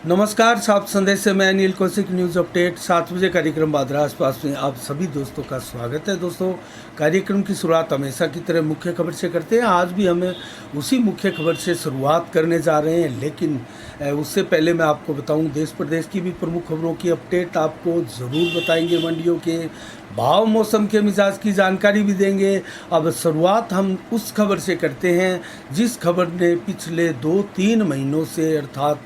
नमस्कार, साफ संदेश से मैं अनिल कौशिक। न्यूज़ अपडेट 7 बजे कार्यक्रम बादरा आसपास में आप सभी दोस्तों का स्वागत है। दोस्तों, कार्यक्रम की शुरुआत हमेशा की तरह मुख्य खबर से करते हैं। आज भी हमें उसी मुख्य खबर से शुरुआत करने जा रहे हैं, लेकिन उससे पहले मैं आपको बताऊं, देश प्रदेश की भी प्रमुख खबरों की अपडेट आपको ज़रूर बताएंगे। मंडियों के भाव, मौसम के मिजाज की जानकारी भी देंगे। अब शुरुआत हम उस खबर से करते हैं जिस खबर ने पिछले 2-3 महीनों से अर्थात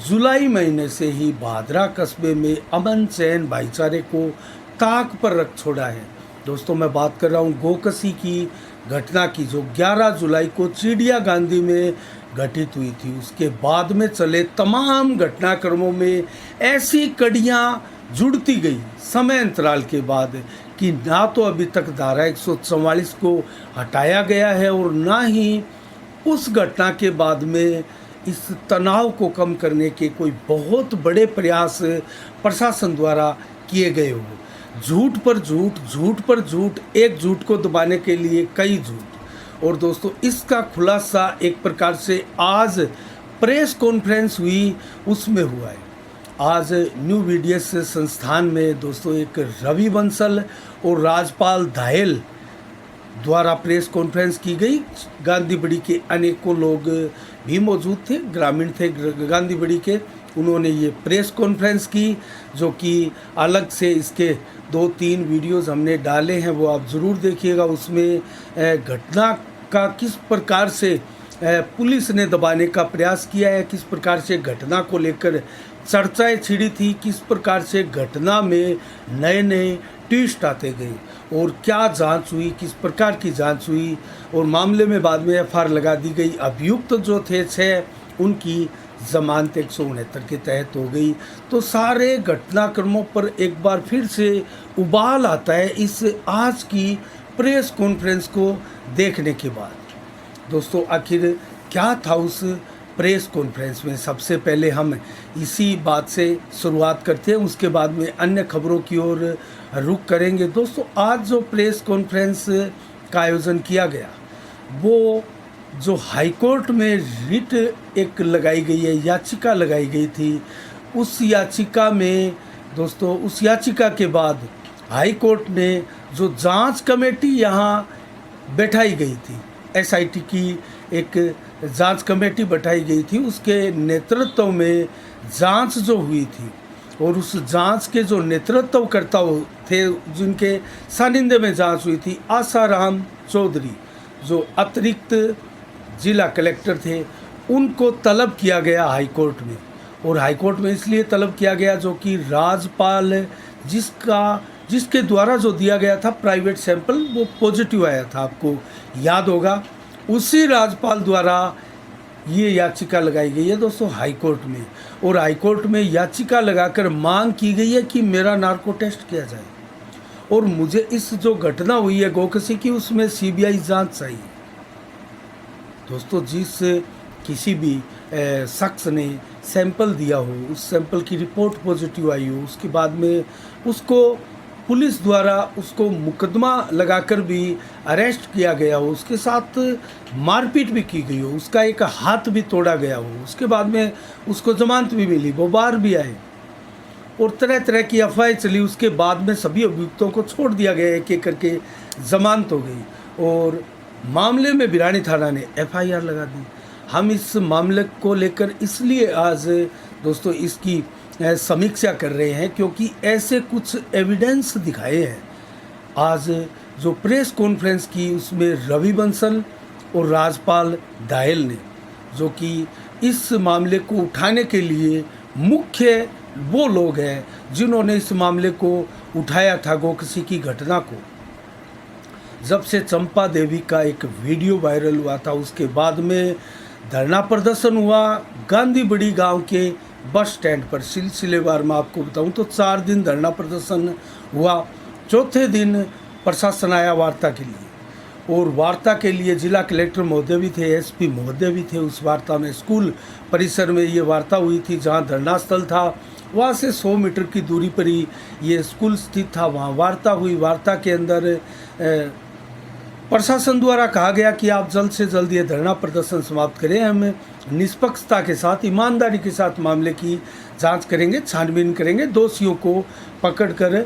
जुलाई महीने से ही भादरा कस्बे में अमन चैन भाईचारे को ताक पर रख छोड़ा है। दोस्तों, मैं बात कर रहा हूँ गोकसी की घटना की, जो 11 जुलाई को चिड़िया गांधी में घटित हुई थी। उसके बाद में चले तमाम घटनाक्रमों में ऐसी कड़ियाँ जुड़ती गई समय अंतराल के बाद कि ना तो अभी तक धारा 144 को हटाया गया है और ना ही उस घटना के बाद में इस तनाव को कम करने के कोई बहुत बड़े प्रयास प्रशासन द्वारा किए गए हो। झूठ पर झूठ, झूठ पर झूठ, एक झूठ को दबाने के लिए कई झूठ। और दोस्तों, इसका खुलासा एक प्रकार से आज प्रेस कॉन्फ्रेंस हुई उसमें हुआ है। आज न्यू वीडियस संस्थान में दोस्तों एक रवि बंसल और राजपाल दाहेल द्वारा प्रेस कॉन्फ्रेंस की गई। गांधी बड़ी के अनेकों लोग भी मौजूद थे, ग्रामीण थे गांधी बड़ी के। उन्होंने ये प्रेस कॉन्फ्रेंस की, जो कि अलग से इसके 2-3 वीडियोस हमने डाले हैं, वो आप ज़रूर देखिएगा। उसमें घटना का किस प्रकार से पुलिस ने दबाने का प्रयास किया है, किस प्रकार से घटना को लेकर चर्चाएं छिड़ी थी, किस प्रकार से घटना में नए नए ट्विस्ट आते गए और क्या जांच हुई, किस प्रकार की जांच हुई और मामले में बाद में एफआईआर लगा दी गई। अभियुक्त जो थे 6, उनकी जमानत 169 के तहत हो गई। तो सारे घटनाक्रमों पर एक बार फिर से उबाल आता है इस आज की प्रेस कॉन्फ्रेंस को देखने के बाद। दोस्तों, आखिर क्या था उस प्रेस कॉन्फ्रेंस में? सबसे पहले हम इसी बात से शुरुआत करते हैं, उसके बाद में अन्य खबरों की ओर रुख करेंगे। दोस्तों, आज जो प्रेस कॉन्फ्रेंस का आयोजन किया गया, वो जो हाई कोर्ट में रिट एक लगाई गई है, याचिका लगाई गई थी, उस याचिका में दोस्तों, उस याचिका के बाद हाई कोर्ट ने जो जांच कमेटी यहाँ बैठाई गई थी, एसआईटी की एक जांच कमेटी बैठाई गई थी, उसके नेतृत्व में जांच जो हुई थी और उस जांच के जो नेतृत्वकर्ता थे, जिनके सानिध्य में जांच हुई थी, आसाराम चौधरी, जो अतिरिक्त जिला कलेक्टर थे, उनको तलब किया गया हाई कोर्ट में। और हाई कोर्ट में इसलिए तलब किया गया जो कि राजपाल जिसके द्वारा जो दिया गया था प्राइवेट सैंपल, वो पॉजिटिव आया था, आपको याद होगा। उसी राजपाल द्वारा ये याचिका लगाई गई है दोस्तों हाई कोर्ट में। और हाई कोर्ट में याचिका लगाकर मांग की गई है कि मेरा नार्को टेस्ट किया जाए और मुझे इस जो घटना हुई है गोकसी की, उसमें सीबीआई जांच चाहिए। दोस्तों, जिस किसी भी शख्स ने सैंपल दिया हो, उस सैंपल की रिपोर्ट पॉजिटिव आई हो, उसके बाद में उसको पुलिस द्वारा उसको मुकदमा लगाकर भी अरेस्ट किया गया हो, उसके साथ मारपीट भी की गई हो, उसका एक हाथ भी तोड़ा गया हो, उसके बाद में उसको जमानत भी मिली, वो बाहर भी आए और तरह तरह की अफवाहें चली। उसके बाद में सभी अभियुक्तों को छोड़ दिया गया, एक एक करके जमानत हो गई और मामले में बिरानी थाना ने एफआईआर लगा दी। हम इस मामले को लेकर इसलिए आज दोस्तों इसकी समीक्षा कर रहे हैं क्योंकि ऐसे कुछ एविडेंस दिखाए हैं। आज जो प्रेस कॉन्फ्रेंस की, उसमें रवि बंसल और राजपाल दाहेल ने, जो कि इस मामले को उठाने के लिए मुख्य वो लोग हैं जिन्होंने इस मामले को उठाया था, गोकसी की घटना को। जब से चंपा देवी का एक वीडियो वायरल हुआ था, उसके बाद में धरना प्रदर्शन हुआ गांधी बड़ी गांव के बस स्टैंड पर। सिलसिलेवार में आपको बताऊं तो 4 दिन धरना प्रदर्शन हुआ। चौथे दिन प्रशासन आया वार्ता के लिए और वार्ता के लिए जिला कलेक्टर महोदय भी थे, एसपी महोदय भी थे। उस वार्ता में स्कूल परिसर में ये वार्ता हुई थी, जहां धरना स्थल था वहाँ से 100 मीटर की दूरी पर ही ये स्कूल स्थित था। वहाँ वार्ता हुई। वार्ता के अंदर प्रशासन द्वारा कहा गया कि आप जल्द से जल्द ये धरना प्रदर्शन समाप्त करें। हम निष्पक्षता के साथ, ईमानदारी के साथ मामले की जांच करेंगे, छानबीन करेंगे, दोषियों को पकड़कर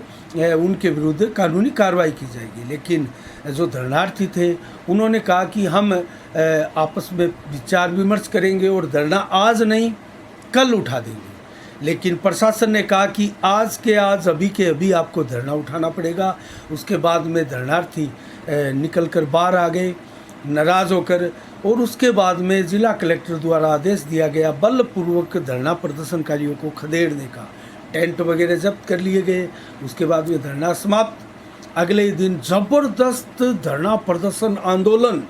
उनके विरुद्ध कानूनी कार्रवाई की जाएगी। लेकिन जो धरनार्थी थे उन्होंने कहा कि हम आपस में विचार विमर्श करेंगे और धरना आज नहीं कल उठा देंगे। लेकिन प्रशासन ने कहा कि आज के आज, अभी के अभी आपको धरना उठाना पड़ेगा। उसके बाद में धरनार्थी निकल कर बाहर आ गए नाराज़ होकर, और उसके बाद में जिला कलेक्टर द्वारा आदेश दिया गया बलपूर्वक धरना प्रदर्शनकारियों को खदेड़ने का। टेंट वगैरह जब्त कर लिए गए। उसके बाद में धरना समाप्त। अगले दिन ज़बरदस्त धरना प्रदर्शन आंदोलन,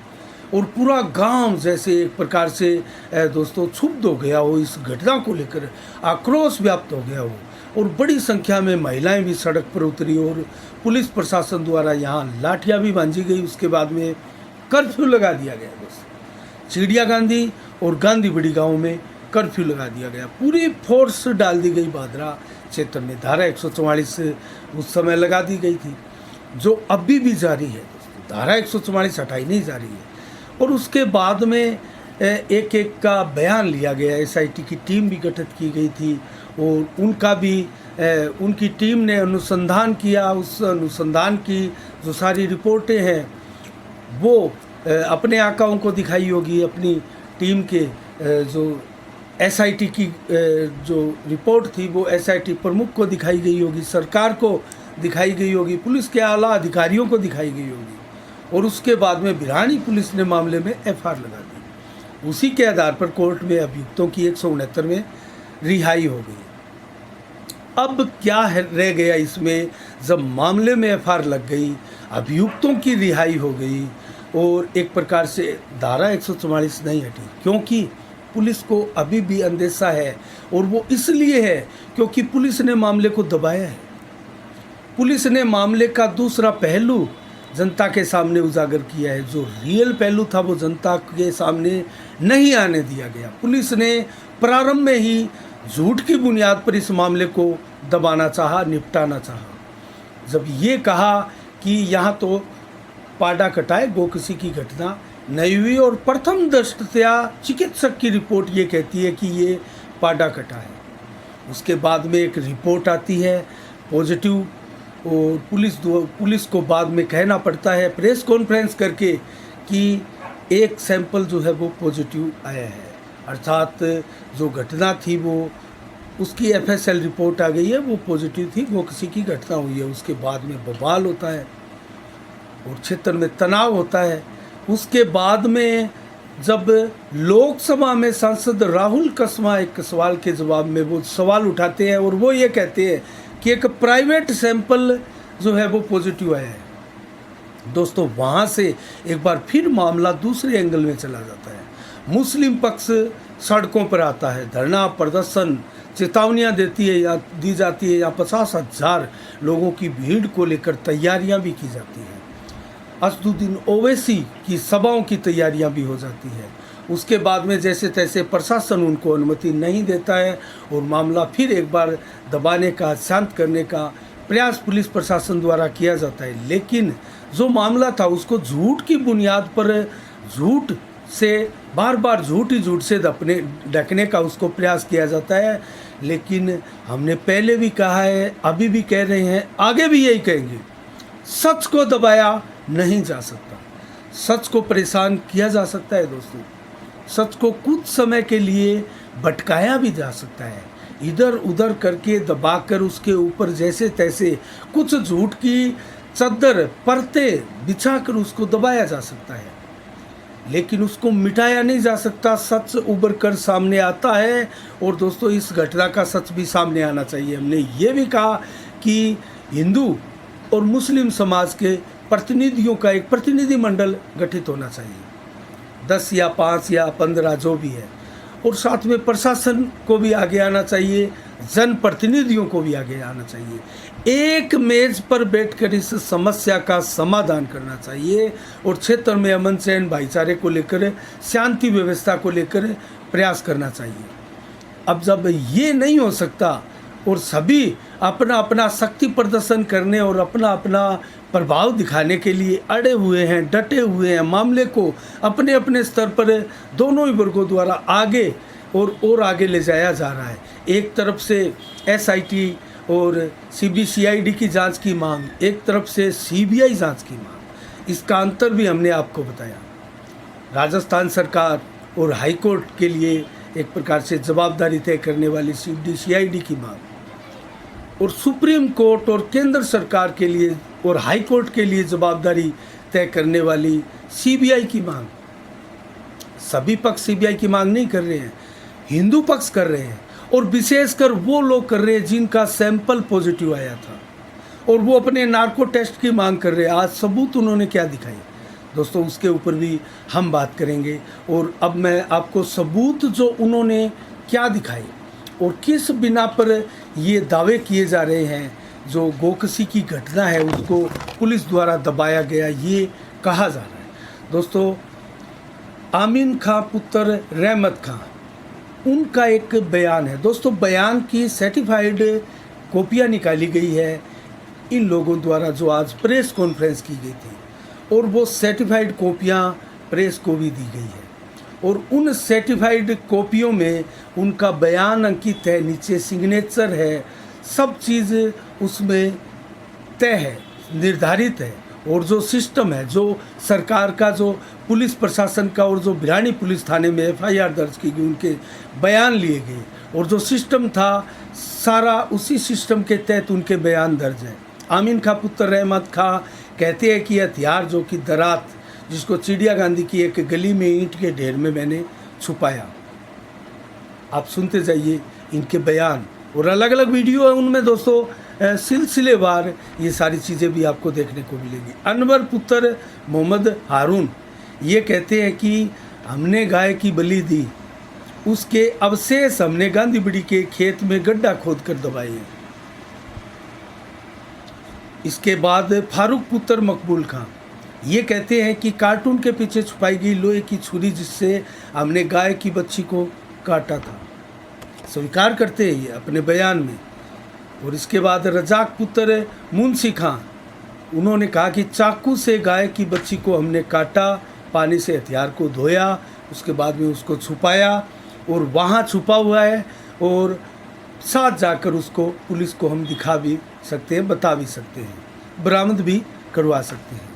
और पूरा गांव जैसे एक प्रकार से दोस्तों क्षुब्ध हो गया हो, इस घटना को लेकर आक्रोश व्याप्त हो गया हो, और बड़ी संख्या में महिलाएं भी सड़क पर उतरी और पुलिस प्रशासन द्वारा यहाँ लाठियाँ भी बांधी गई। उसके बाद में कर्फ्यू लगा दिया गया। दोस्तों चिड़िया गांधी और गांधी बड़ी गाँव में कर्फ्यू लगा दिया गया। पूरी फोर्स डाल दी गई भादरा क्षेत्र में। धारा 144 उस समय लगा दी गई थी, जो अभी भी जारी है। दोस्तों धारा 144 हटाई नहीं जा रही है। और उसके बाद में एक एक का बयान लिया गया। एसआईटी की टीम भी गठित की गई थी, और उनका भी उनकी टीम ने अनुसंधान किया। उस अनुसंधान की जो सारी रिपोर्टें हैं वो अपने आकाओं को दिखाई होगी। अपनी टीम के जो एसआईटी की जो रिपोर्ट थी वो एसआईटी प्रमुख को दिखाई गई होगी, सरकार को दिखाई गई होगी, पुलिस के आला अधिकारियों को दिखाई गई होगी। और उसके बाद में भिरानी पुलिस ने मामले में एफआईआर लगा दी। उसी के आधार पर कोर्ट में अभियुक्तों की 169 में रिहाई हो गई। अब क्या रह गया इसमें, जब मामले में एफआईआर लग गई, अभियुक्तों की रिहाई हो गई, और एक प्रकार से धारा 144 नहीं हटी, क्योंकि पुलिस को अभी भी अंदेशा है। और वो इसलिए है क्योंकि पुलिस ने मामले को दबाया है। पुलिस ने मामले का दूसरा पहलू जनता के सामने उजागर किया है। जो रियल पहलू था वो जनता के सामने नहीं आने दिया गया। पुलिस ने प्रारंभ में ही झूठ की बुनियाद पर इस मामले को दबाना चाहा, निपटाना चाहा। जब ये कहा कि यहाँ तो पाडा कटाए गो किसी की घटना नहीं हुई, और प्रथम दृष्टया चिकित्सक की रिपोर्ट ये कहती है कि ये पाडा कटा है। उसके बाद में एक रिपोर्ट आती है पॉजिटिव, और पुलिस को बाद में कहना पड़ता है प्रेस कॉन्फ्रेंस करके कि एक सैंपल जो है वो पॉजिटिव आया है, अर्थात जो घटना थी वो उसकी एफएसएल रिपोर्ट आ गई है, वो पॉजिटिव थी, वो किसी की घटना हुई है। उसके बाद में बवाल होता है और क्षेत्र में तनाव होता है। उसके बाद में जब लोकसभा में सांसद राहुल कसवा एक सवाल के जवाब में वो सवाल उठाते हैं, और वो ये कहते हैं कि एक प्राइवेट सैंपल जो है वो पॉजिटिव आया है। दोस्तों वहाँ से एक बार फिर मामला दूसरे एंगल में चला जाता है। मुस्लिम पक्ष सड़कों पर आता है, धरना प्रदर्शन, चेतावनियाँ दी जाती है। यहाँ 50,000 लोगों की भीड़ को लेकर तैयारियाँ भी की जाती हैं। असदुद्दीन ओवैसी की सभाओं की तैयारियां भी हो जाती है। उसके बाद में जैसे तैसे प्रशासन उनको अनुमति नहीं देता है, और मामला फिर एक बार दबाने का, शांत करने का प्रयास पुलिस प्रशासन द्वारा किया जाता है। लेकिन जो मामला था उसको झूठ की बुनियाद पर, झूठ से बार बार झूठ से ढकने का उसको प्रयास किया जाता है। लेकिन हमने पहले भी कहा है, अभी भी कह रहे हैं, आगे भी यही कहेंगे, सच को दबाया नहीं जा सकता, सच को परेशान किया जा सकता है। दोस्तों सच को कुछ समय के लिए भटकाया भी जा सकता है, इधर उधर करके दबाकर उसके ऊपर जैसे तैसे कुछ झूठ की चद्दर परते बिछाकर उसको दबाया जा सकता है, लेकिन उसको मिटाया नहीं जा सकता। सच उभर कर सामने आता है, और दोस्तों इस घटना का सच भी सामने आना चाहिए। हमने ये भी कहा कि हिंदू और मुस्लिम समाज के प्रतिनिधियों का एक प्रतिनिधि मंडल गठित होना चाहिए, 10 या 5 या 15 जो भी है, और साथ में प्रशासन को भी आगे आना चाहिए, जनप्रतिनिधियों को भी आगे आना चाहिए। एक मेज पर बैठकर इस समस्या का समाधान करना चाहिए, और क्षेत्र में अमन चैन भाईचारे को लेकर, शांति व्यवस्था को लेकर प्रयास करना चाहिए। अब जब ये नहीं हो सकता और सभी अपना अपना शक्ति प्रदर्शन करने और अपना अपना प्रभाव दिखाने के लिए अड़े हुए हैं, डटे हुए हैं। मामले को अपने अपने स्तर पर दोनों ही वर्गों द्वारा आगे और आगे ले जाया जा रहा है। एक तरफ से SIT और CBCID की जांच की मांग, एक तरफ से CBI जांच की मांग। इसका अंतर भी हमने आपको बताया। राजस्थान सरकार और हाई कोर्ट के लिए एक प्रकार से जवाबदारी तय करने वाली CBCID की मांग, और सुप्रीम कोर्ट और केंद्र सरकार के लिए और हाई कोर्ट के लिए जवाबदारी तय करने वाली CBI की मांग। सभी पक्ष CBI की मांग नहीं कर रहे हैं, हिंदू पक्ष कर रहे हैं, और विशेषकर वो लोग कर रहे हैं जिनका सैंपल पॉजिटिव आया था, और वो अपने नार्को टेस्ट की मांग कर रहे हैं। आज सबूत उन्होंने क्या दिखाए दोस्तों, उसके ऊपर भी हम बात करेंगे। और अब मैं आपको सबूत जो उन्होंने क्या दिखाए और किस बिना पर ये दावे किए जा रहे हैं, जो गोकसी की घटना है उसको पुलिस द्वारा दबाया गया, ये कहा जा रहा है। दोस्तों, आमीन खां पुत्र रहमत खां, उनका एक बयान है। दोस्तों, बयान की सर्टिफाइड कॉपियाँ निकाली गई है इन लोगों द्वारा जो आज प्रेस कॉन्फ्रेंस की गई थी, और वो सर्टिफाइड कॉपियाँ प्रेस को भी दी गई है, और उन सर्टिफाइड कॉपियों में उनका बयान अंकित है, नीचे सिग्नेचर है, सब चीज़ उसमें तय है, निर्धारित है। और जो सिस्टम है, जो सरकार का, जो पुलिस प्रशासन का, और जो भिरानी पुलिस थाने में FIR दर्ज की गई, उनके बयान लिए गए, और जो सिस्टम था सारा उसी सिस्टम के तहत उनके बयान दर्ज हैं। आमीन खां पुत्र रहमत खां कहते हैं कि हथियार जो कि दरात, जिसको चिड़िया गांधी की एक गली में ईंट के ढेर में मैंने छुपाया। आप सुनते जाइए इनके बयान, और अलग अलग वीडियो है उनमें दोस्तों, सिलसिलेवार ये सारी चीज़ें भी आपको देखने को मिलेंगी। अनवर पुत्र मोहम्मद हारून ये कहते हैं कि हमने गाय की बलि दी, उसके अवशेष हमने गांधीबड़ी के खेत में गड्ढा खोद कर दबाए हैं। इसके बाद फारूक पुत्र मकबूल खां ये कहते हैं कि कार्टून के पीछे छुपाई गई लोहे की छुरी जिससे हमने गाय की बच्ची को काटा था, स्वीकार करते हैं ये अपने बयान में। और इसके बाद रजाक पुत्र मुंशी खां, उन्होंने कहा कि चाकू से गाय की बच्ची को हमने काटा, पानी से हथियार को धोया, उसके बाद में उसको छुपाया, और वहाँ छुपा हुआ है, और साथ जाकर उसको पुलिस को हम दिखा भी सकते हैं, बता भी सकते हैं, बरामद भी करवा सकते हैं।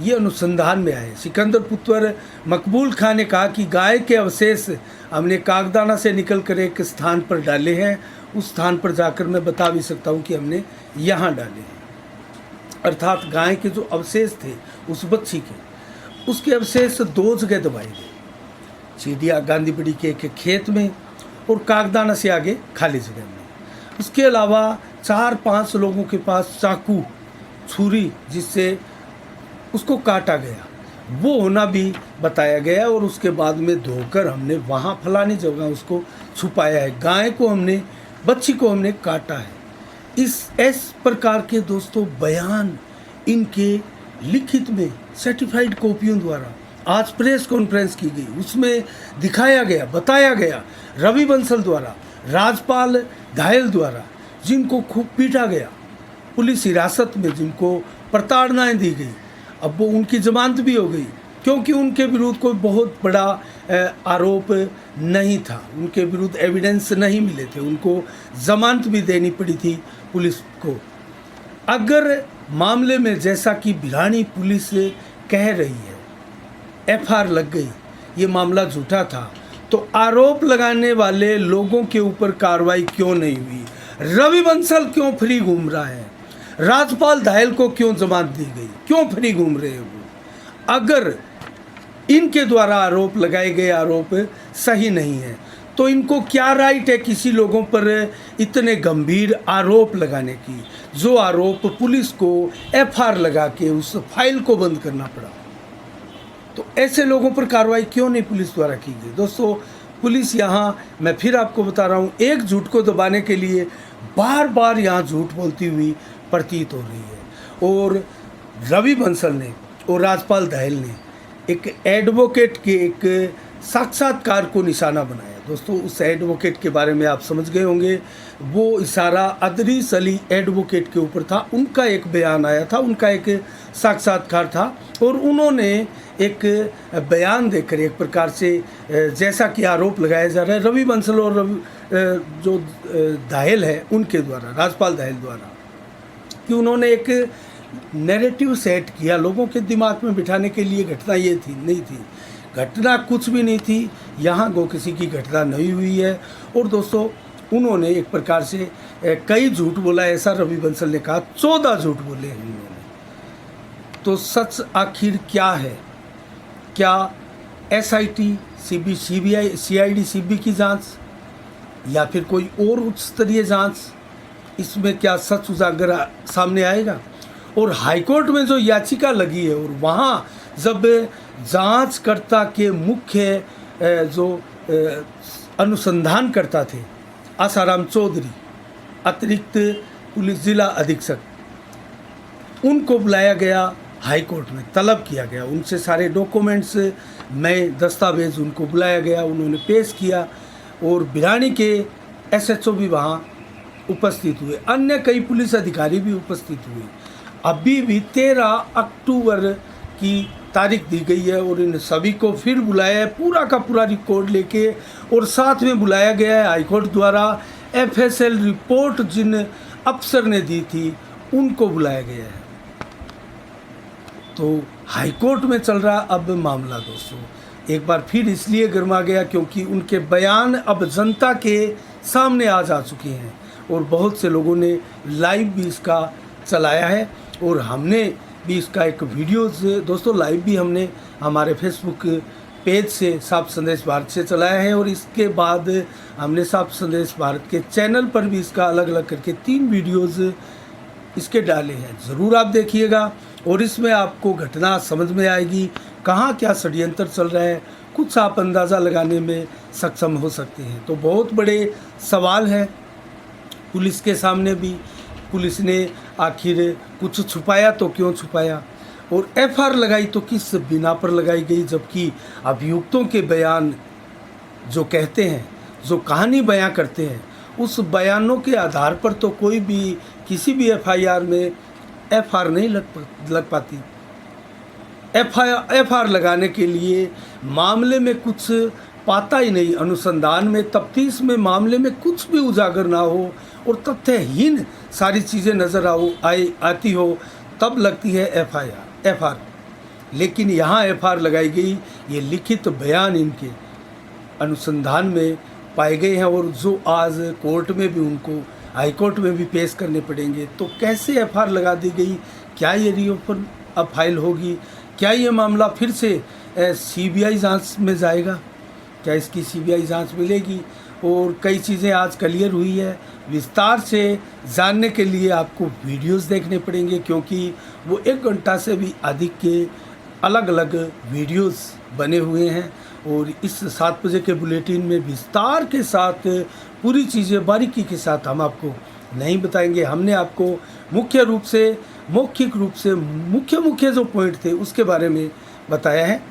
ये अनुसंधान में आए। सिकंदर पुत्र मकबूल खां ने कहा कि गाय के अवशेष हमने कागदाना से निकल कर एक स्थान पर डाले हैं, उस स्थान पर जाकर मैं बता भी सकता हूँ कि हमने यहाँ डाले हैं। अर्थात गाय के जो अवशेष थे उस बच्ची के, उसके अवशेष 2 जगह दबाए गए, चिड़िया गांधीबड़ी के एक खेत में और कागदाना से आगे खाली जगह में। उसके अलावा 4-5 लोगों के पास चाकू, छुरी जिससे उसको काटा गया, वो होना भी बताया गया, और उसके बाद में धोकर हमने वहाँ फलानी जगह उसको छुपाया है, गाय को हमने, बच्ची को हमने काटा है। इस प्रकार के दोस्तों बयान इनके लिखित में सर्टिफाइड कॉपियों द्वारा आज प्रेस कॉन्फ्रेंस की गई, उसमें दिखाया गया, बताया गया। रवि बंसल द्वारा, राजपाल धायल द्वारा जिनको खूब पीटा गया, पुलिस हिरासत में जिनको प्रताड़नाएं दी गई, अब वो उनकी जमानत भी हो गई, क्योंकि उनके विरुद्ध कोई बहुत बड़ा आरोप नहीं था, उनके विरुद्ध एविडेंस नहीं मिले थे, उनको जमानत भी देनी पड़ी थी पुलिस को। अगर मामले में जैसा कि भिरानी पुलिस कह रही है FIR लग गई, ये मामला झूठा था, तो आरोप लगाने वाले लोगों के ऊपर कार्रवाई क्यों नहीं हुई? रवि बंसल क्यों फ्री घूम रहा है? राजपाल धायल को क्यों जमानत दी गई? क्यों फ्री घूम रहे हैं वो? अगर इनके द्वारा आरोप लगाए गए आरोप सही नहीं है, तो इनको क्या राइट है किसी लोगों पर इतने गंभीर आरोप लगाने की, जो आरोप पुलिस को FIR लगा के उस फाइल को बंद करना पड़ा? तो ऐसे लोगों पर कार्रवाई क्यों नहीं पुलिस द्वारा की गई? दोस्तों, पुलिस यहाँ, मैं फिर आपको बता रहा हूँ, एक झूठ को दबाने के लिए बार बार यहाँ झूठ बोलती हुई प्रतीत हो रही है। और रवि बंसल ने और राजपाल धायल ने एक एडवोकेट के एक साक्षात्कार को निशाना बनाया। दोस्तों उस एडवोकेट के बारे में आप समझ गए होंगे, वो इशारा अदरीस अली एडवोकेट के ऊपर था। उनका एक बयान आया था, उनका एक साक्षात्कार था और उन्होंने एक बयान देकर एक प्रकार से जैसा कि आरोप लगाया जा रहा है रवि बंसल और जो दाहिल है उनके द्वारा, राजपाल दाहिल द्वारा, कि उन्होंने एक नैरेटिव सेट किया लोगों के दिमाग में बिठाने के लिए। घटना ये थी, नहीं थी, घटना कुछ भी नहीं थी, यहाँ गो किसी की घटना नहीं हुई है। और दोस्तों उन्होंने एक प्रकार से कई झूठ बोला, ऐसा रवि बंसल ने कहा, 14 झूठ बोले हैं उन्होंने। तो सच आखिर क्या है? क्या SIT, CBI, CID, CB की जांच या फिर कोई और उच्च स्तरीय जांच, इसमें क्या सच उजागर सामने आएगा? और हाईकोर्ट में जो याचिका लगी है और वहाँ जब जांचकर्ता के मुख्य जो अनुसंधानकर्ता थे आसाराम चौधरी, अतिरिक्त पुलिस जिला अधीक्षक, उनको बुलाया गया हाईकोर्ट में, तलब किया गया उनसे सारे डॉक्यूमेंट्स में दस्तावेज उनको बुलाया गया, उन्होंने पेश किया और भिरानी के SHO भी वहाँ उपस्थित हुए, अन्य कई पुलिस अधिकारी भी उपस्थित हुए। अभी भी 13 अक्टूबर की तारीख दी गई है और इन सभी को फिर बुलाया है, पूरा का पूरा रिकॉर्ड लेके, और साथ में बुलाया गया है हाईकोर्ट द्वारा FSL रिपोर्ट जिन अफसर ने दी थी उनको बुलाया गया है। तो हाईकोर्ट में चल रहा अब मामला दोस्तों एक बार फिर इसलिए गर्मा गया क्योंकि उनके बयान अब जनता के सामने आ जा चुके हैं और बहुत से लोगों ने लाइव भी इसका चलाया है और हमने भी इसका एक वीडियो दोस्तों लाइव भी हमने हमारे फेसबुक पेज से साफ संदेश भारत से चलाया है और इसके बाद हमने साफ संदेश भारत के चैनल पर भी इसका अलग अलग करके 3 वीडियोज़ इसके डाले हैं। ज़रूर आप देखिएगा और इसमें आपको घटना समझ में आएगी, कहाँ क्या षड्यंत्र चल रहा है, कुछ आप अंदाज़ा लगाने में सक्षम हो सकते हैं। तो बहुत बड़े सवाल हैं पुलिस के सामने भी, पुलिस ने आखिर कुछ छुपाया तो क्यों छुपाया, और FR लगाई तो किस बिना पर लगाई गई, जबकि अभियुक्तों के बयान जो कहते हैं, जो कहानी बयां करते हैं, उस बयानों के आधार पर तो कोई भी किसी भी FIR में FR नहीं लग पाती। FR लगाने के लिए मामले में कुछ पाता ही नहीं, अनुसंधान में, तफ्तीश में मामले में कुछ भी उजागर ना हो और तथ्यहीन सारी चीज़ें नज़र आती हो, तब लगती है FR। लेकिन यहाँ FR लगाई गई, ये लिखित बयान इनके अनुसंधान में पाए गए हैं और जो आज कोर्ट में भी उनको, हाई कोर्ट में भी पेश करने पड़ेंगे। तो कैसे FR लगा दी गई, क्या ये रीओपन अब फाइल होगी, क्या ये मामला फिर से CBI जांच में जाएगा, क्या इसकी CBI जांच मिलेगी, और कई चीज़ें आज क्लियर हुई है। विस्तार से जानने के लिए आपको वीडियोस देखने पड़ेंगे क्योंकि वो 1 घंटा से भी अधिक के अलग अलग वीडियोस बने हुए हैं और इस 7 बजे के बुलेटिन में विस्तार के साथ पूरी चीज़ें बारीकी के साथ हम आपको नहीं बताएंगे। हमने आपको मुख्य रूप से, मौखिक रूप से मुख्य जो पॉइंट थे उसके बारे में बताया है।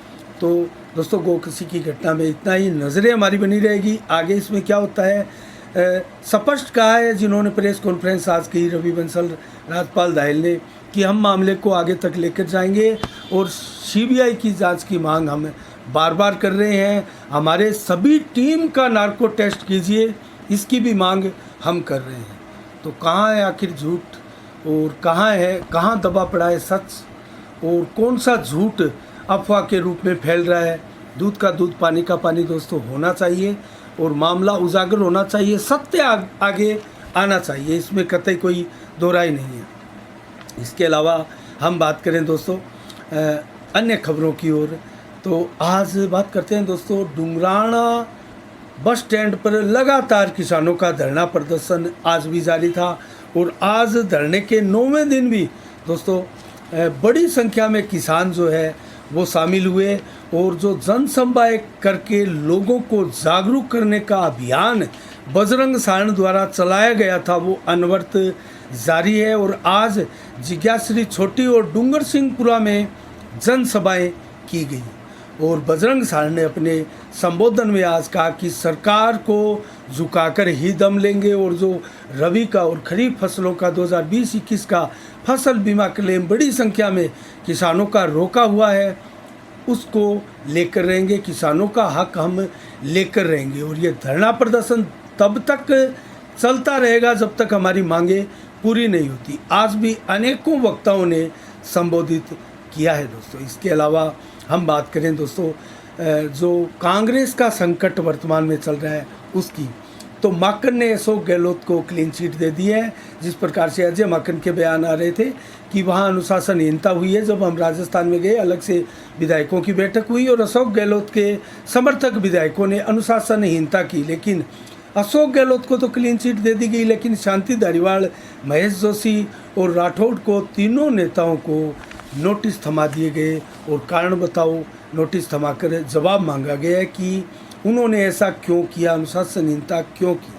तो दोस्तों गो किसी की घटना में इतना ही, नज़रें हमारी बनी रहेगी, आगे इसमें क्या होता है स्पष्ट कहा है जिन्होंने प्रेस कॉन्फ्रेंस आज की रवि बंसल, राजपाल दाहिल ने, कि हम मामले को आगे तक लेकर जाएंगे और CBI की जांच की मांग हम बार बार कर रहे हैं। हमारे सभी टीम का नार्को टेस्ट कीजिए, इसकी भी मांग हम कर रहे हैं। तो कहाँ है आखिर झूठ और कहाँ दबा पड़ा है सच, और कौन सा झूठ अफवाह के रूप में फैल रहा है। दूध का दूध पानी का पानी दोस्तों होना चाहिए और मामला उजागर होना चाहिए, सत्य आगे आना चाहिए, इसमें कतई कोई दोहराई नहीं है। इसके अलावा हम बात करें दोस्तों अन्य खबरों की ओर, तो आज बात करते हैं दोस्तों डुंगराना बस स्टैंड पर लगातार किसानों का धरना प्रदर्शन आज भी जारी था और आज धरने के 9वें दिन भी दोस्तों बड़ी संख्या में किसान जो है वो शामिल हुए और जो जनसंवाद करके लोगों को जागरूक करने का अभियान बजरंग सारण द्वारा चलाया गया था वो अनवरत जारी है। और आज जिज्ञाश्री छोटी और डूंगर सिंहपुरा में जनसभाएं की गई और बजरंग साहनी ने अपने संबोधन में आज कहा कि सरकार को झुकाकर ही दम लेंगे और जो रबी का और खरीफ फसलों का 2020-21 का फसल बीमा क्लेम बड़ी संख्या में किसानों का रोका हुआ है उसको लेकर रहेंगे, किसानों का हक हम लेकर रहेंगे और ये धरना प्रदर्शन तब तक चलता रहेगा जब तक हमारी मांगे पूरी नहीं होती। आज भी अनेकों वक्ताओं ने संबोधित किया है दोस्तों। इसके अलावा हम बात करें दोस्तों जो कांग्रेस का संकट वर्तमान में चल रहा है उसकी, तो माकन ने अशोक गहलोत को क्लीन चिट दे दी है। जिस प्रकार से अजय माकन के बयान आ रहे थे कि वहाँ अनुशासनहीनता हुई है। जब हम राजस्थान में गए अलग से विधायकों की बैठक हुई और अशोक गहलोत के समर्थक विधायकों ने अनुशासनहीनता की, लेकिन अशोक गहलोत को तो क्लीन चिट दे दी गई, लेकिन शांति धारीवाल, महेश जोशी और राठौड़ को तीनों नेताओं को नोटिस थमा दिए गए और कारण बताओ नोटिस थमाकर जवाब मांगा गया है कि उन्होंने ऐसा क्यों किया, अनुशासनहीनता क्यों की।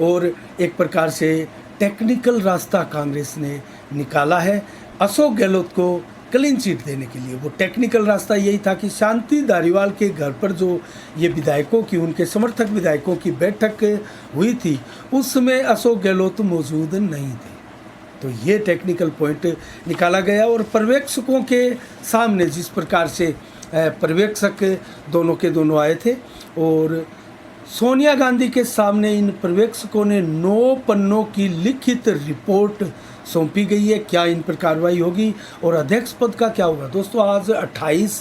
और एक प्रकार से टेक्निकल रास्ता कांग्रेस ने निकाला है अशोक गहलोत को क्लीन चिट देने के लिए। वो टेक्निकल रास्ता यही था कि शांति धारीवाल के घर पर जो ये विधायकों की, उनके समर्थक विधायकों की बैठक हुई थी उसमें अशोक गहलोत मौजूद नहीं थे, तो ये टेक्निकल पॉइंट निकाला गया। और पर्यवेक्षकों के सामने जिस प्रकार से पर्यवेक्षक दोनों के दोनों आए थे और सोनिया गांधी के सामने इन पर्यवेक्षकों ने 9 पन्नों की लिखित रिपोर्ट सौंपी गई है। क्या इन पर कार्रवाई होगी और अध्यक्ष पद का क्या होगा दोस्तों। आज 28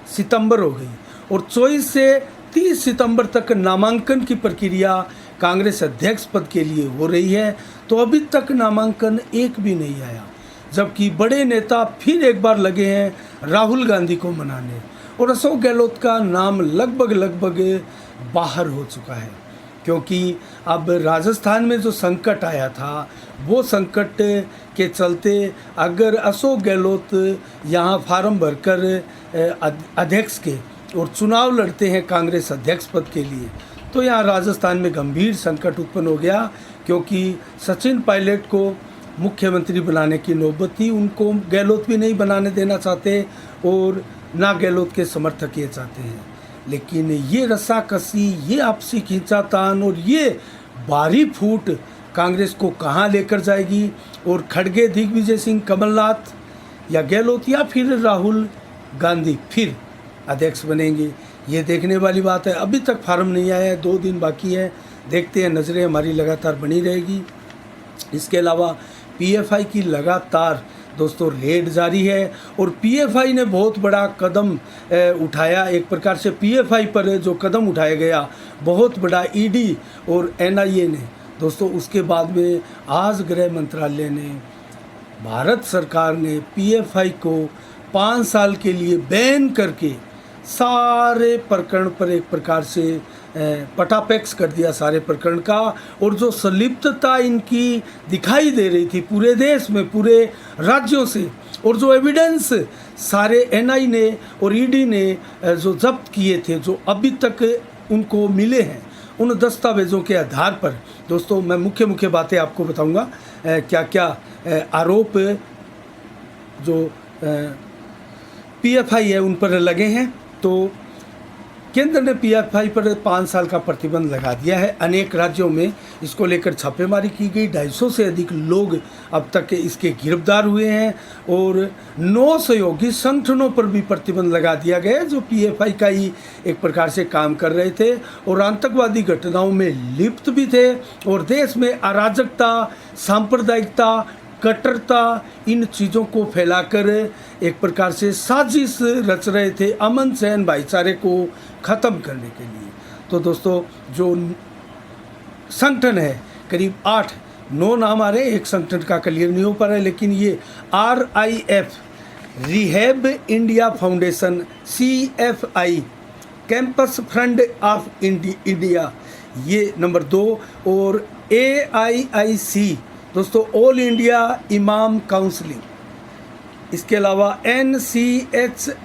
सितंबर हो गई और 24 से 30 सितंबर तक नामांकन की प्रक्रिया कांग्रेस अध्यक्ष पद के लिए हो रही है, तो अभी तक नामांकन एक भी नहीं आया, जबकि बड़े नेता फिर एक बार लगे हैं राहुल गांधी को मनाने और अशोक गहलोत का नाम लगभग बाहर हो चुका है, क्योंकि अब राजस्थान में जो संकट आया था वो संकट के चलते अगर अशोक गहलोत यहाँ फार्म भरकर अध्यक्ष के और चुनाव लड़ते हैं कांग्रेस अध्यक्ष पद के लिए, तो यहाँ राजस्थान में गंभीर संकट उत्पन्न हो गया, क्योंकि सचिन पायलट को मुख्यमंत्री बनाने की नौबत थी। उनको गहलोत भी नहीं बनाने देना चाहते और ना गहलोत के समर्थक ये चाहते हैं, लेकिन ये रस्साकसी, ये आपसी खींचातान और ये भारी फूट कांग्रेस को कहाँ लेकर जाएगी और खड़गे दिग्विजय सिंह, कमलनाथ या गहलोत या फिर राहुल गांधी फिर अध्यक्ष बनेंगे, ये देखने वाली बात है। अभी तक फार्म नहीं आया है, 2 दिन बाकी है, देखते हैं, नज़रें हमारी लगातार बनी रहेगी। इसके अलावा पीएफआई की लगातार दोस्तों रेड जारी है और पीएफआई ने बहुत बड़ा कदम उठाया। एक प्रकार से पीएफआई पर जो कदम उठाया गया बहुत बड़ा, ईडी और एनआईए ने दोस्तों, उसके बाद में आज गृह मंत्रालय ने, भारत सरकार ने पीएफआई को 5 साल के लिए बैन करके सारे प्रकरण पर एक प्रकार से पटापैक्स कर दिया सारे प्रकरण का। और जो संलिप्तता इनकी दिखाई दे रही थी पूरे देश में, पूरे राज्यों से, और जो एविडेंस सारे एनआई ने और ईडी ने जो जब्त किए थे, जो अभी तक उनको मिले हैं, उन दस्तावेज़ों के आधार पर दोस्तों मैं मुख्य बातें आपको बताऊंगा क्या क्या आरोप जो पीएफआई है उन पर लगे हैं। तो केंद्र ने पीएफआई पर 5 साल का प्रतिबंध लगा दिया है। अनेक राज्यों में इसको लेकर छापेमारी की गई, 250 से अधिक लोग अब तक इसके गिरफ्तार हुए हैं और 9 सहयोगी संगठनों पर भी प्रतिबंध लगा दिया गया है जो पीएफआई का ही एक प्रकार से काम कर रहे थे और आतंकवादी घटनाओं में लिप्त भी थे और देश में अराजकता, सांप्रदायिकता, कट्टरता, इन चीज़ों को फैलाकर एक प्रकार से साजिश रच रहे थे अमन चैन भाईचारे को ख़त्म करने के लिए। तो दोस्तों जो संगठन है करीब 8-9 नाम आ रहे हैं, एक संगठन का क्लियर नहीं हो पा रहा है, लेकिन ये RIF rehab India foundation, CFI campus front of India ये नंबर 2 और AIIC दोस्तों ऑल इंडिया इमाम काउंसिलिंग, इसके अलावा NCHRO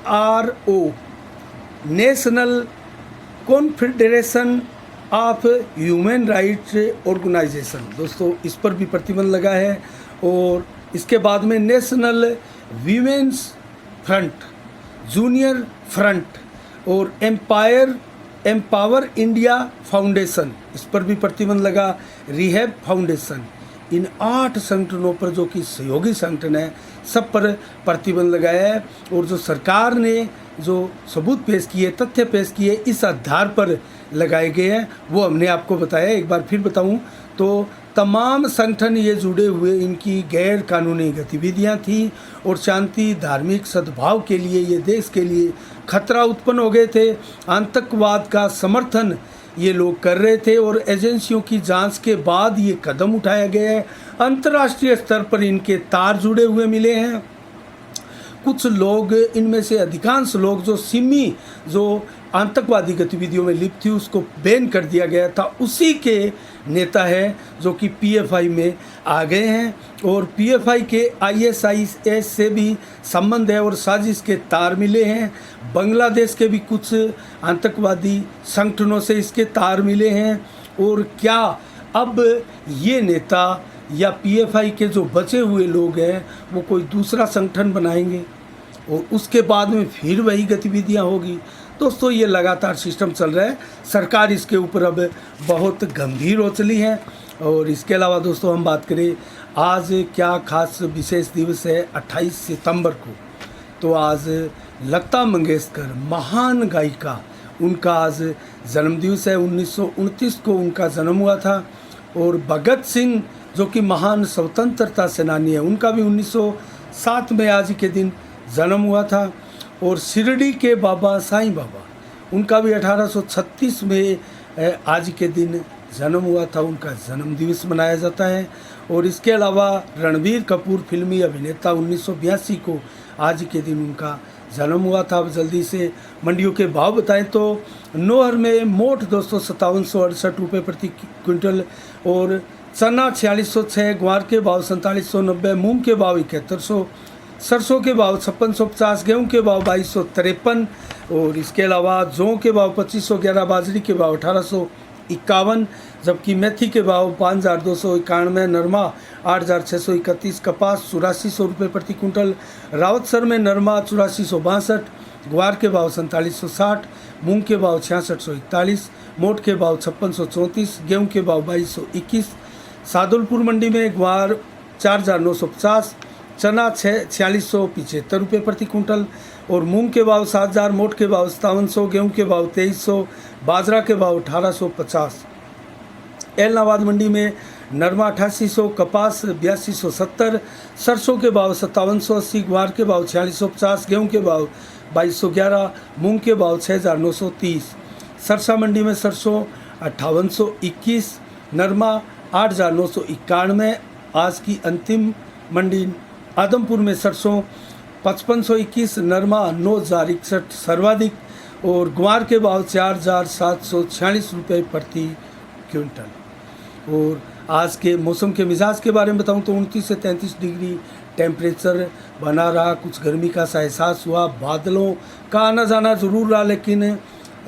National Confederation of Human Rights Organisation दोस्तों इस पर भी प्रतिबंध लगा है। और इसके बाद में national women's front junior front और एम्पावर इंडिया फाउंडेशन, इस पर भी प्रतिबंध लगा। रिहैब फाउंडेशन, इन 8 संगठनों पर जो कि सहयोगी संगठन है, सब पर प्रतिबंध लगाया है। और जो सरकार ने जो सबूत पेश किए, तथ्य पेश किए, इस आधार पर लगाए गए हैं, वो हमने आपको बताया। एक बार फिर बताऊं तो तमाम संगठन ये जुड़े हुए, इनकी गैर कानूनी गतिविधियां थी और शांति धार्मिक सद्भाव के लिए, ये देश के लिए खतरा उत्पन्न हो गए थे। आतंकवाद का समर्थन ये लोग कर रहे थे और एजेंसियों की जांच के बाद ये कदम उठाया गया है। अंतर्राष्ट्रीय स्तर पर इनके तार जुड़े हुए मिले हैं। कुछ लोग, इनमें से अधिकांश लोग जो सिमी जो आतंकवादी गतिविधियों में लिप्त थी, उसको बैन कर दिया गया था, उसी के नेता है जो कि पीएफआई में आ गए हैं। और पीएफआई के आईएसआईएस से भी संबंध है और साजिश के तार मिले हैं। बांग्लादेश के भी कुछ आतंकवादी संगठनों से इसके तार मिले हैं। और क्या अब ये नेता या पीएफआई के जो बचे हुए लोग हैं वो कोई दूसरा संगठन बनाएंगे और उसके बाद में फिर वही गतिविधियां होगी? दोस्तों, ये लगातार सिस्टम चल रहा है। सरकार इसके ऊपर अब बहुत गंभीर हो चली है। और इसके अलावा दोस्तों, हम बात करें आज क्या खास विशेष दिवस है 28 सितंबर को, तो आज लता मंगेशकर, महान गायिका, उनका आज जन्मदिवस है। 1929 को उनका जन्म हुआ था। और भगत सिंह जो कि महान स्वतंत्रता सेनानी है, उनका भी 1907 में आज के दिन जन्म हुआ था। और शिरडी के बाबा साईं बाबा, उनका भी 1836 में आज के दिन जन्म हुआ था, उनका जन्म दिवस मनाया जाता है। और इसके अलावा रणबीर कपूर, फिल्मी अभिनेता, 1982 को आज के दिन उनका जन्म हुआ था। अब जल्दी से मंडियों के भाव बताएं तो नोहर में मोट दोस्तों 5768 रुपये प्रति क्विंटल और चना 4606, ग्वार के भाव 4790, मूंग के भाव 7100, सरसों के भाव 5650, गेहूं के भाव 2253 और इसके अलावा जौ के भाव 2511, बाजरी के भाव 1851, जबकि मेथी के भाव 5291, नरमा 8631, कपास 8400 रुपये प्रति कुंटल, रावतसर में नरमा 8462, ग्वार के भाव 4760, मूंग के भाव 6641, मोट के भाव 5634, गेहूं के भाव 2221, सादुलपुर मंडी में ग्वार 4950, चना 4675 रुपये प्रति कुंटल और मूंग के भाव 7000, मोट के भाव 5700, गेहूं के भाव 2300, बाजरा के भाव 1850। एलनाबाद मंडी में नरमा 8800, कपास 8270, सरसों के भाव 5780, ग्वार के भाव 4650, गेहूं के भाव 2211, मूंग के भाव 6930। सरसा मंडी में सरसों 5821, नरमा 8991। आज की अंतिम मंडी आदमपुर में सरसों 5521, नरमा 9061 सर्वाधिक और ग्वार के भाव 4746 रुपये प्रति क्विंटल। और आज के मौसम के मिजाज के बारे में बताऊं तो 29 से 33 डिग्री टेम्परेचर बना रहा। कुछ गर्मी का सा एहसास हुआ। बादलों का आना जाना ज़रूर रहा, लेकिन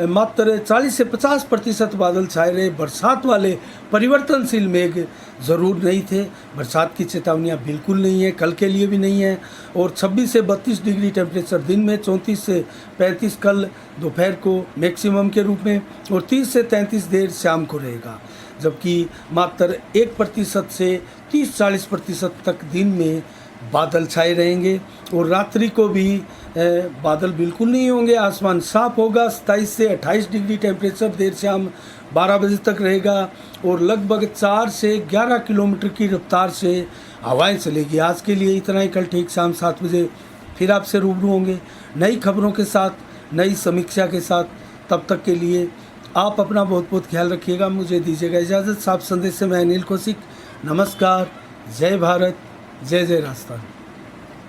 मात्र 40 से 50% बादल छाए रहे। बरसात वाले परिवर्तनशील मेघ ज़रूर नहीं थे। बरसात की चेतावनियाँ बिल्कुल नहीं है, कल के लिए भी नहीं है। और 26 से 32 डिग्री टेम्परेचर दिन में, 34 से 35 कल दोपहर को मैक्सिमम के रूप में और 30 से 33 देर शाम को रहेगा। जबकि मात्र 1% से 30-40% तक दिन में बादल छाए रहेंगे और रात्रि को भी बादल बिल्कुल नहीं होंगे। आसमान साफ होगा। 27 से 28 डिग्री टेम्परेचर देर शाम 12 बजे तक रहेगा और लगभग 4 से 11 किलोमीटर की रफ्तार से हवाएं चलेगी। आज के लिए इतना ही। कल ठीक शाम 7 बजे फिर आपसे रूबरू होंगे नई खबरों के साथ, नई समीक्षा के साथ। तब तक के लिए आप अपना बहुत बहुत ख्याल रखिएगा। मुझे दीजिएगा इजाज़त। साफ संदेश से मैं अनिल कौशिक। नमस्कार। जय भारत, जय जय राजस्थान।